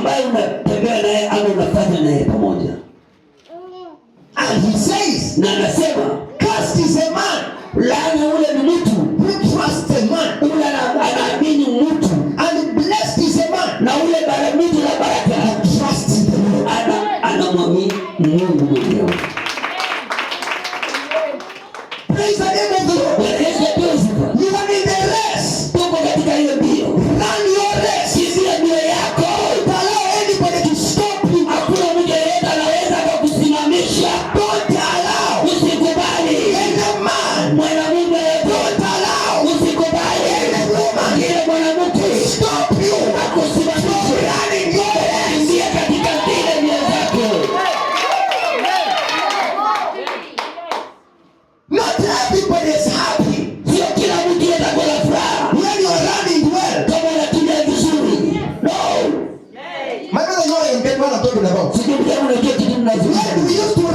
ambaye unatembea naye au unafanya naye pamoja. And he says, na anasema, cursed is a man, laana ule ni mtu who trusts a man, ule anaamini mtu, and blessed is a man, na ule mtu la baraka, who trusts in the Lord. Anamwamini Mungu mwenyewe. Praise the name of the Lord. You are in the race. Tuko katika hiyo mbio. Run your race. Kizia mbio yako. Don't allow anybody to stop you. Hakuna mtu yeyote anaweza kukusimamisha. Don't allow. Usikubali. Any man. Mwanamume. Don't allow. Usikubali. Any woman. Ile mwanamke. Stop you. Akusimamishe. Running your race. Ingia katika zile mbio zako. Not everybody is happy. Sio kila mtu atakuwa na furaha. When you are running well. Kama unakimbia vizuri. No. My brother, you know what I'm talking about. Sijui kama unajua kitu When we used to